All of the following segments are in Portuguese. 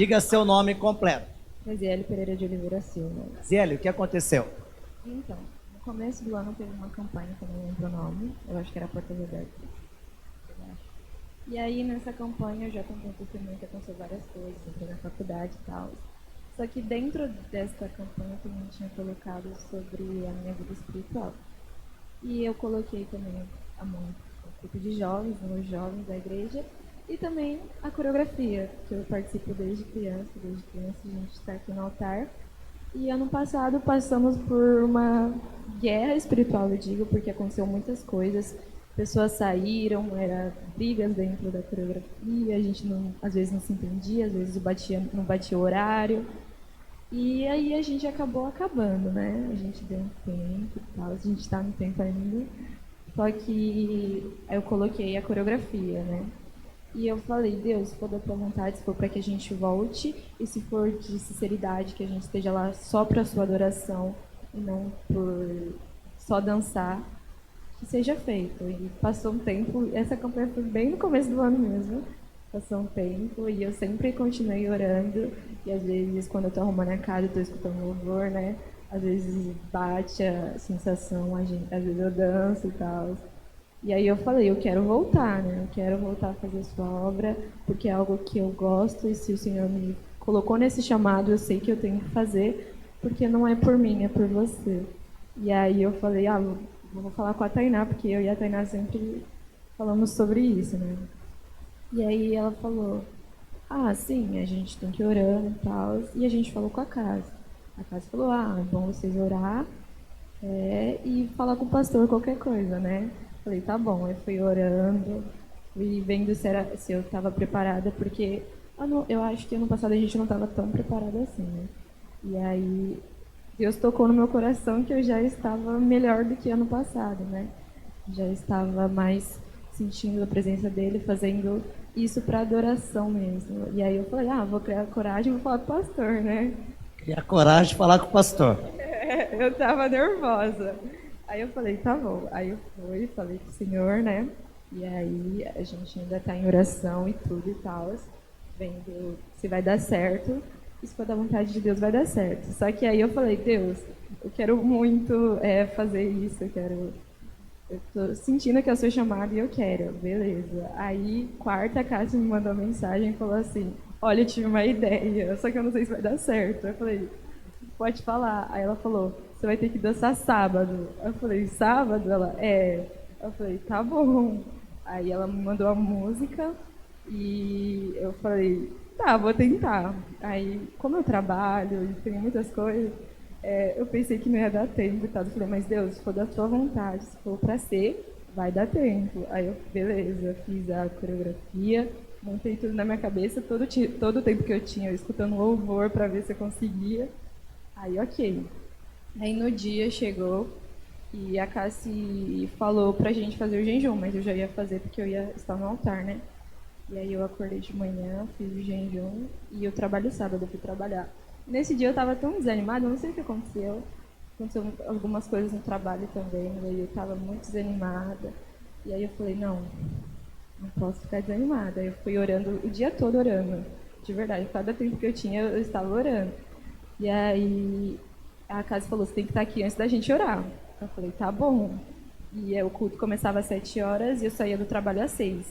Diga seu nome completo. Graziele Pereira de Oliveira Silva. Ziele, o que aconteceu? Então, no começo do ano teve uma campanha que eu não lembro o nome, eu acho que era Portas Abertas. E aí nessa campanha eu já tentei testemunho que aconteceu várias coisas, entrei na faculdade e tal. Só que dentro dessa campanha também tinha colocado sobre a minha vida espiritual. E eu coloquei também o grupo de jovens, os jovens da igreja, e também a coreografia, que eu participo desde criança a gente está aqui no altar. E ano passado passamos por uma guerra espiritual, eu digo, porque aconteceu muitas coisas. Pessoas saíram, era brigas dentro da coreografia, a gente não, às vezes não se entendia, às vezes não batia o horário. E aí a gente acabou acabando, né? A gente deu um tempo e tal, a gente está no tempo ainda. Só que eu coloquei a coreografia, né? E eu falei, Deus, se for da tua vontade, se for para que a gente volte, e se for de sinceridade, que a gente esteja lá só para a sua adoração e não por só dançar, que seja feito. E passou um tempo, essa campanha foi bem no começo do ano mesmo, passou um tempo e eu sempre continuei orando, e às vezes quando eu estou arrumando a casa, eu estou escutando louvor, né? Às vezes bate a sensação, às vezes eu danço e tal. E aí eu falei, eu quero voltar, né? Eu quero voltar a fazer a sua obra, porque é algo que eu gosto e se o Senhor me colocou nesse chamado, eu sei que eu tenho que fazer, porque não é por mim, é por você. E aí eu falei, vou falar com a Tainá, porque eu e a Tainá sempre falamos sobre isso, né? E aí ela falou, sim, a gente tem que orar e tal. E a gente falou com a casa. A casa falou, é bom vocês orar e falar com o pastor qualquer coisa, né? Falei, tá bom. Eu fui orando, fui vendo se eu estava preparada, porque eu acho que ano passado a gente não estava tão preparada assim, né? E aí Deus tocou no meu coração que eu já estava melhor do que ano passado, né? Já estava mais sentindo a presença dele, fazendo isso para adoração mesmo. E aí eu falei, vou criar coragem e vou falar com o pastor, né? Criar coragem de falar com o pastor. Eu tava nervosa. Aí eu falei, tá bom. Aí eu falei com o Senhor, né? E aí a gente ainda tá em oração e tudo e tal, vendo se vai dar certo. E se for da vontade de Deus, vai dar certo. Só que aí eu falei, Deus, eu quero muito fazer isso, eu tô sentindo que é o seu chamado e eu quero, beleza. Aí, quarta, a Cássia me mandou uma mensagem e falou assim, olha, eu tive uma ideia, só que eu não sei se vai dar certo. Eu falei, pode falar. Aí ela falou, você vai ter que dançar sábado. Eu falei, sábado? Ela, é. Eu falei, tá bom. Aí ela me mandou a música e eu falei, tá, vou tentar. Aí, como eu trabalho e tenho muitas coisas, eu pensei que não ia dar tempo e tal. Eu falei, mas Deus, se for da tua vontade, se for pra ser, vai dar tempo. Aí eu, beleza, fiz a coreografia, montei tudo na minha cabeça, todo o tempo que eu tinha, eu escutando louvor pra ver se eu conseguia. Aí, ok. Aí no dia chegou e a Cassi falou pra gente fazer o jejum, mas eu já ia fazer porque eu ia estar no altar, né? E aí eu acordei de manhã, fiz o jejum e eu trabalho sábado, eu fui trabalhar. Nesse dia eu tava tão desanimada, eu não sei o que aconteceu. Aconteceu algumas coisas no trabalho também, e aí eu tava muito desanimada. E aí eu falei, não posso ficar desanimada. Aí eu fui orando o dia todo orando. De verdade, cada tempo que eu tinha, eu estava orando. E aí a Casa falou, você tem que estar aqui antes da gente orar. Eu falei, tá bom. E aí, o culto começava às 7 horas e eu saía do trabalho às 6.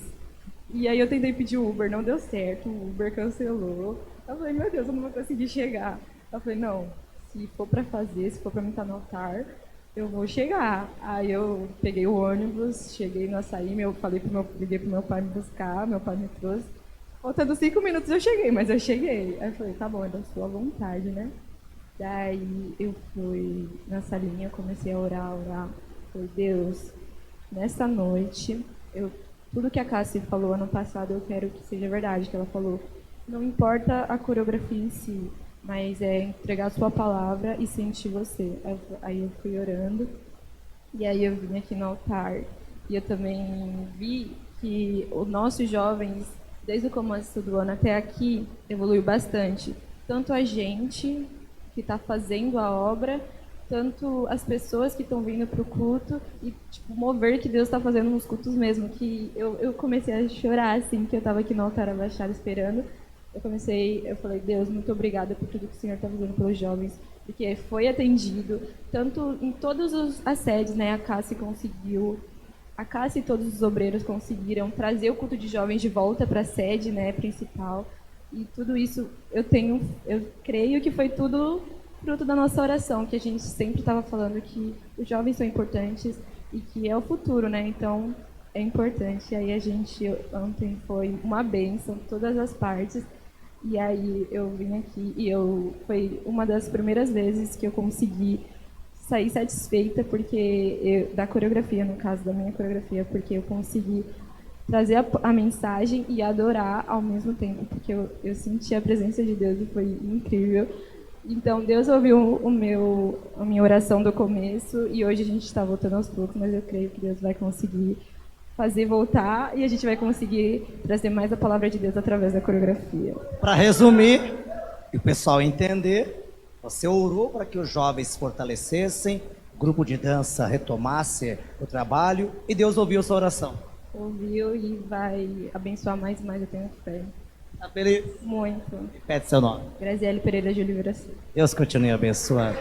E aí eu tentei pedir o Uber, não deu certo, o Uber cancelou. Eu falei, meu Deus, eu não vou conseguir chegar. Eu falei, não, se for pra fazer, se for pra mim estar no altar, eu vou chegar. Aí eu peguei o ônibus, cheguei no açaí, liguei pro meu pai me buscar, meu pai me trouxe. Faltando 5 minutos eu cheguei, mas eu cheguei. Aí eu falei, tá bom, é da sua vontade, né? Daí eu fui na salinha, comecei a orar. Falei, Deus, nessa noite, tudo que a Cassie falou ano passado, eu quero que seja verdade, que ela falou. Não importa a coreografia em si, mas é entregar a sua palavra e sentir você. Aí eu fui orando, e aí eu vim aqui no altar, e eu também vi que os nossos jovens, desde o começo do ano até aqui, evoluiu bastante. Tanto a gente que está fazendo a obra, tanto as pessoas que estão vindo para o culto e tipo, mover que Deus está fazendo nos cultos mesmo, que eu comecei a chorar assim, que eu estava aqui no altar abaixado esperando, eu falei, Deus, muito obrigada por tudo que o Senhor está fazendo pelos jovens, porque foi atendido, tanto em todas as sedes, né, a Cássia e todos os obreiros conseguiram trazer o culto de jovens de volta para a sede, né, principal, e tudo isso eu creio que foi tudo fruto da nossa oração, que a gente sempre estava falando que os jovens são importantes e que é o futuro, né, então é importante. E aí ontem foi uma bênção, todas as partes. E aí eu vim aqui e foi uma das primeiras vezes que eu consegui sair satisfeita da coreografia, no caso da minha coreografia, porque eu consegui trazer a mensagem e adorar ao mesmo tempo, porque eu senti a presença de Deus e foi incrível. Então Deus ouviu a minha oração do começo e hoje a gente está voltando aos poucos, mas eu creio que Deus vai conseguir fazer voltar e a gente vai conseguir trazer mais a palavra de Deus através da coreografia. Para resumir, e o pessoal entender, você orou para que os jovens se fortalecessem, o grupo de dança retomasse o trabalho e Deus ouviu sua oração. Ouviu e vai abençoar mais e mais, eu tenho fé. Tá feliz? Muito. Repete seu nome. Graziele Pereira de Oliveira Silva. Deus continue abençoando.